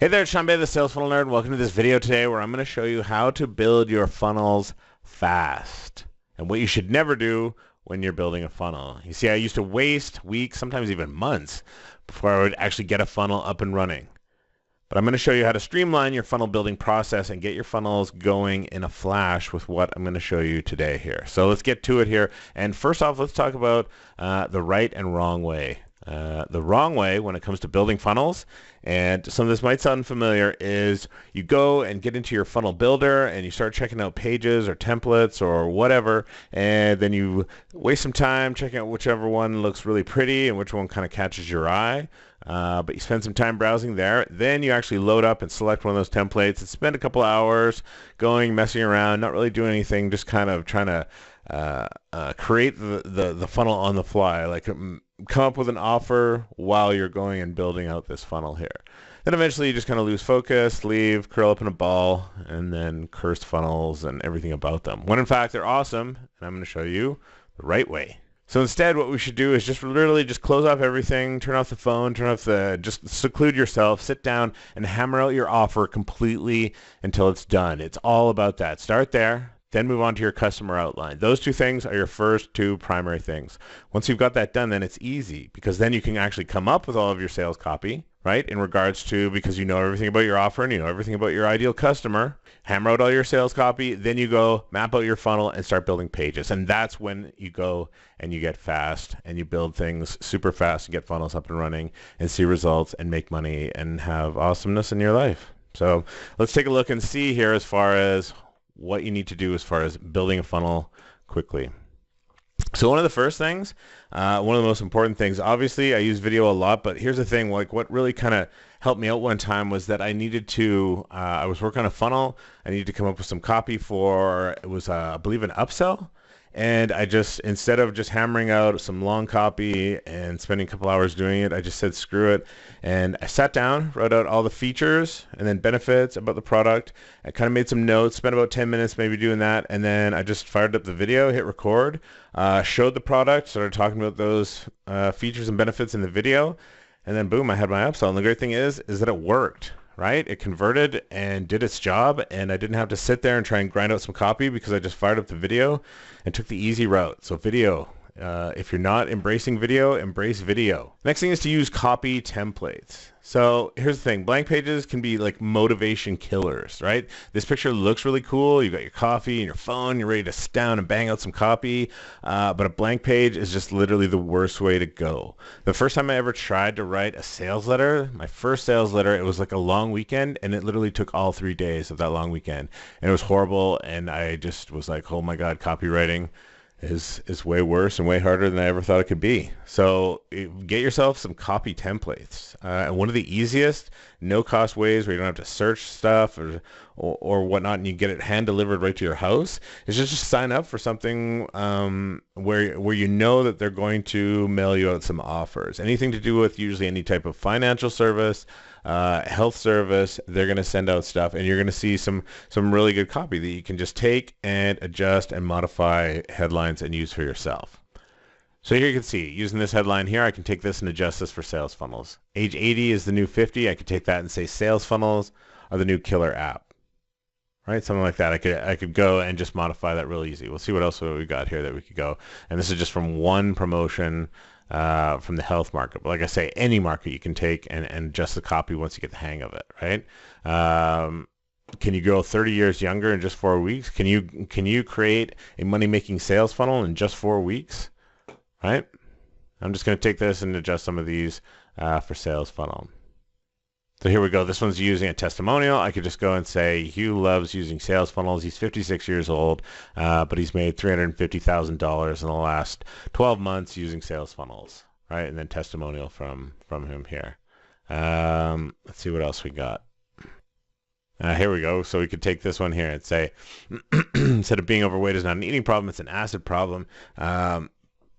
Hey there, it's Sean Bay, the Sales Funnel Nerd. Welcome to this video today where I'm going to show you how to build your funnels fast and what you should never do when you're building a funnel. You see, I used to waste weeks, sometimes even months, before I would actually get a funnel up and running. But I'm going to show you how to streamline your funnel building process and get your funnels going in a flash with what I'm going to show you today here. So let's get to it here. And first off, let's talk about the right and wrong way. The wrong way when it comes to building funnels, and some of this might sound familiar, is you go and get into your funnel builder and you start checking out pages or templates or whatever, and then you waste some time checking out whichever one looks really pretty and which one kind of catches your eye. But you spend some time browsing there. Then you actually load up and select one of those templates and spend a couple hours going, messing around, not really doing anything, just kind of trying to create the funnel on the fly, like come up with an offer while you're going and building out this funnel here. Then eventually you just kind of lose focus, leave, curl up in a ball, and then curse funnels and everything about them. When in fact they're awesome, and I'm going to show you the right way. So instead, what we should do is just literally just close off everything, turn off the phone, just seclude yourself, sit down and hammer out your offer completely until it's done. It's all about that. Start there. Then move on to your customer outline. Those two things are your first two primary things. Once you've got that done, then it's easy because then you can actually come up with all of your sales copy, right? In regards to, because you know everything about your offer and you know everything about your ideal customer, hammer out all your sales copy, then you go map out your funnel and start building pages. And that's when you go and you get fast and you build things super fast and get funnels up and running and see results and make money and have awesomeness in your life. So let's take a look and see here as far as what you need to do as far as building a funnel quickly. So one of the first things, one of the most important things, obviously I use video a lot, but here's the thing, like what really kind of helped me out one time was that I needed to, I was working on a funnel, I needed to come up with some copy for, it was I believe an upsell. And I just, instead of just hammering out some long copy and spending a couple hours doing it, I just said, screw it. And I sat down, wrote out all the features and then benefits about the product. I kind of made some notes, spent about 10 minutes maybe doing that. And then I just fired up the video, hit record, showed the product, started talking about those features and benefits in the video. And then boom, I had my upsell. And the great thing is that it worked. Right? It converted and did its job, and I didn't have to sit there and try and grind out some copy because I just fired up the video and took the easy route. So video, if you're not embracing video, embrace video. Next thing is to use copy templates. So here's the thing, blank pages can be like motivation killers, right? This picture looks really cool. You got your coffee and your phone, you're ready to sit down and bang out some copy, but a blank page is just literally the worst way to go. The first time I ever tried to write a sales letter, my first sales letter, it was like a long weekend, and it literally took all 3 days of that long weekend, and it was horrible, and I just was like, oh my God, copywriting is way worse and way harder than I ever thought it could be. So get yourself some copy templates. One of the easiest no-cost ways where you don't have to search stuff or whatnot, and you get it hand-delivered right to your house is just sign up for something where you know that they're going to mail you out some offers. Anything to do with usually any type of financial service, health service, they're going to send out stuff, and you're going to see some really good copy that you can just take and adjust and modify headlines and use for yourself. So here you can see, using this headline here, I can take this and adjust this for sales funnels. Age 80 is the new 50. I could take that and say sales funnels are the new killer app. Right, something like that. I could go and just modify that real easy. We'll see what else we got here that we could go. And this is just from one promotion from the health market. But like I say, any market you can take and adjust the copy once you get the hang of it, right? Can you go 30 years younger in just 4 weeks? Can you create a money-making sales funnel in just 4 weeks? Right? I'm just going to take this and adjust some of these for sales funnel. So here we go. This one's using a testimonial. I could just go and say Hugh loves using sales funnels. He's 56 years old, but he's made $350,000 in the last 12 months using sales funnels, right? And then testimonial from him here. Let's see what else we got. Here we go. So we could take this one here and say, instead of being overweight is not an eating problem, it's an acid problem.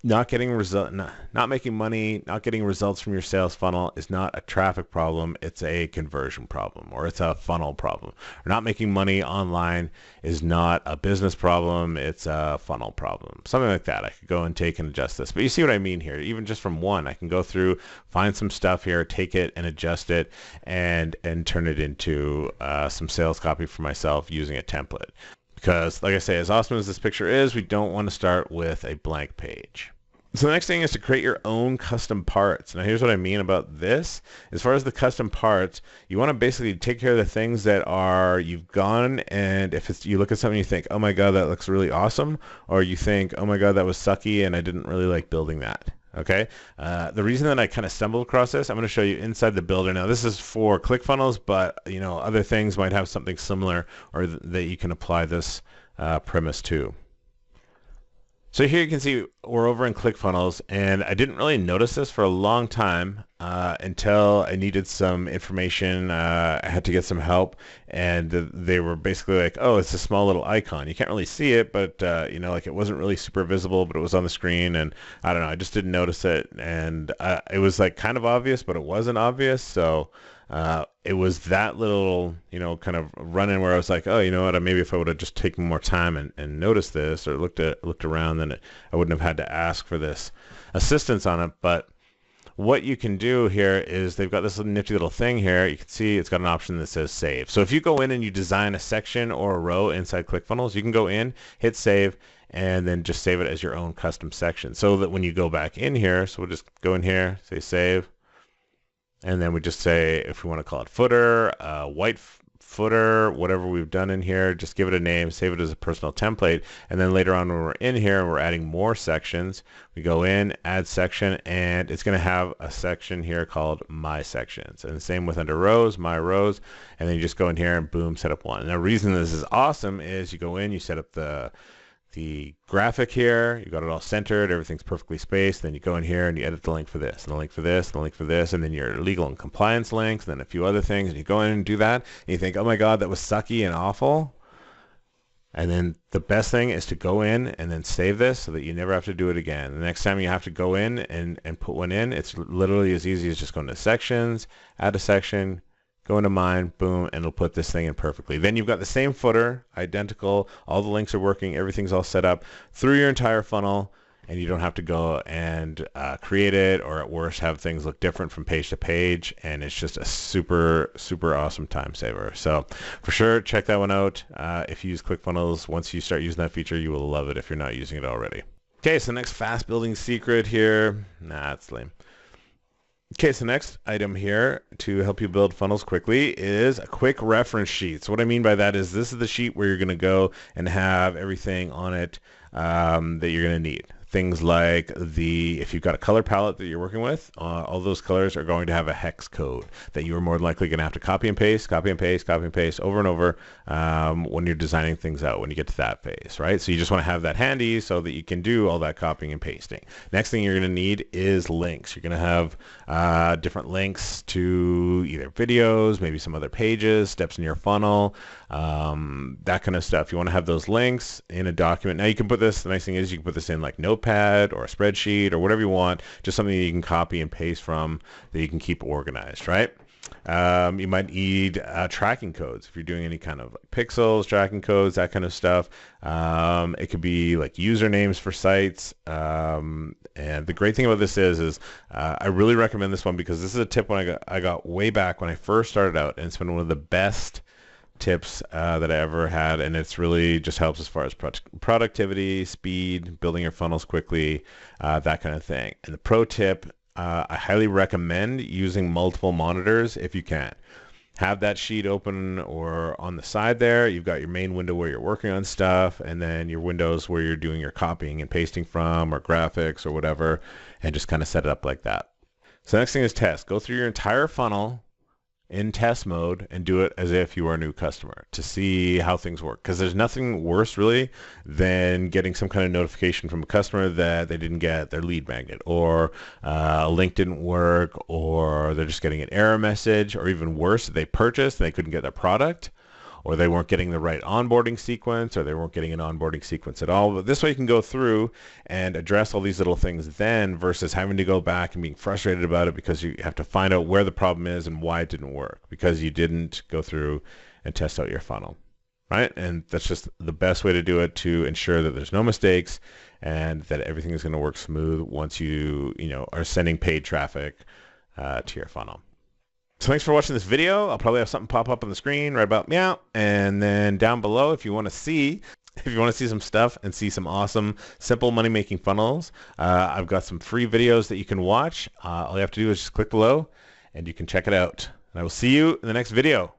not making money, not getting results from your sales funnel is not a traffic problem. It's a conversion problem, or it's a funnel problem. Or not making money online is not a business problem. It's a funnel problem. Something like that. I could go and take and adjust this. But you see what I mean here. Even just from one, I can go through, find some stuff here, take it and adjust it, and turn it into some sales copy for myself using a template. Because, like I say, as awesome as this picture is, we don't want to start with a blank page. So the next thing is to create your own custom parts. Now here's what I mean about this. As far as the custom parts, you want to basically take care of the things that are, you've gone, and if it's, you look at something you think, oh my god, that looks really awesome, or you think, oh my god, that was sucky and I didn't really like building that. Okay, the reason that I kind of stumbled across this, I'm going to show you inside the builder. Now this is for ClickFunnels, but you know, other things might have something similar, or that you can apply this premise to. So here you can see we're over in ClickFunnels, and I didn't really notice this for a long time until I needed some information. I had to get some help, and they were basically like, oh, it's a small little icon. You can't really see it, but you know, like, it wasn't really super visible, but it was on the screen, and I don't know, I just didn't notice it, and it was like kind of obvious, but it wasn't obvious. So it was that little, you know, kind of run-in where I was like, oh, you know what, maybe if I would have just taken more time and noticed this, or looked around, then I wouldn't have had to ask for this assistance on it. But what you can do here is they've got this nifty little thing here. You can see it's got an option that says save. So if you go in and you design a section or a row inside ClickFunnels, you can go in, hit save, and then just save it as your own custom section. So that when you go back in here, so we'll just go in here, say save, and then we just say, if we want to call it footer, white footer, whatever we've done in here, just give it a name, save it as a personal template, and then later on when we're in here and we're adding more sections, we go in, add section, and it's going to have a section here called My Sections. And the same with under rows, My Rows, and then you just go in here and boom, set up one. And the reason this is awesome is you go in, you set up the graphic here, you got it all centered, everything's perfectly spaced, then you go in here and you edit the link for this, and the link for this, and the link for this, and then your legal and compliance links, and then a few other things, and you go in and do that, and you think, oh my god, that was sucky and awful. And then the best thing is to go in and then save this so that you never have to do it again. The next time you have to go in and put one in, it's literally as easy as just going to sections, add a section, go into mine, boom, and it'll put this thing in perfectly. Then you've got the same footer, identical, all the links are working, everything's all set up through your entire funnel, and you don't have to go and create it, or at worst have things look different from page to page, and it's just a super, super awesome time saver. So for sure, check that one out. If you use ClickFunnels, once you start using that feature, you will love it if you're not using it already. Okay, so next fast building secret here. Nah, it's lame. Okay, so next item here to help you build funnels quickly is a quick reference sheet. So what I mean by that is this is the sheet where you're going to go and have everything on it that you're going to need. Things like if you've got a color palette that you're working with, all those colors are going to have a hex code that you're more than likely going to have to copy and paste over and over when you're designing things out when you get to that phase, right? So you just want to have that handy so that you can do all that copying and pasting. Next thing you're going to need is links. You're going to have different links to either videos, maybe some other pages, steps in your funnel, that kind of stuff. You want to have those links in a document. Now you can put this, the nice thing is you can put this in like Notepad or a spreadsheet or whatever you want, just something that you can copy and paste from that you can keep organized, right? You might need tracking codes if you're doing any kind of like pixels, tracking codes, that kind of stuff. It could be like usernames for sites. And the great thing about this is I really recommend this one because this is a tip I got way back when I first started out, and it's been one of the best tips that I ever had, and it's really just helps as far as productivity, speed, building your funnels quickly, that kind of thing. And the pro tip, I highly recommend using multiple monitors if you can. Have that sheet open or on the side there. You've got your main window where you're working on stuff, and then your windows where you're doing your copying and pasting from, or graphics or whatever, and just kind of set it up like that. So the next thing is test. Go through your entire funnel in test mode and do it as if you are a new customer to see how things work, because there's nothing worse really than getting some kind of notification from a customer that they didn't get their lead magnet, or a link didn't work, or they're just getting an error message, or even worse, they purchased and they couldn't get their product, or they weren't getting the right onboarding sequence, or they weren't getting an onboarding sequence at all. But this way you can go through and address all these little things then, versus having to go back and being frustrated about it because you have to find out where the problem is and why it didn't work because you didn't go through and test out your funnel. Right? And that's just the best way to do it, to ensure that there's no mistakes and that everything is going to work smooth once you are sending paid traffic to your funnel. So thanks for watching this video. I'll probably have something pop up on the screen right about now, and then down below if you want to see some stuff and see some awesome simple money making funnels, I've got some free videos that you can watch. All you have to do is just click below and you can check it out. And I will see you in the next video.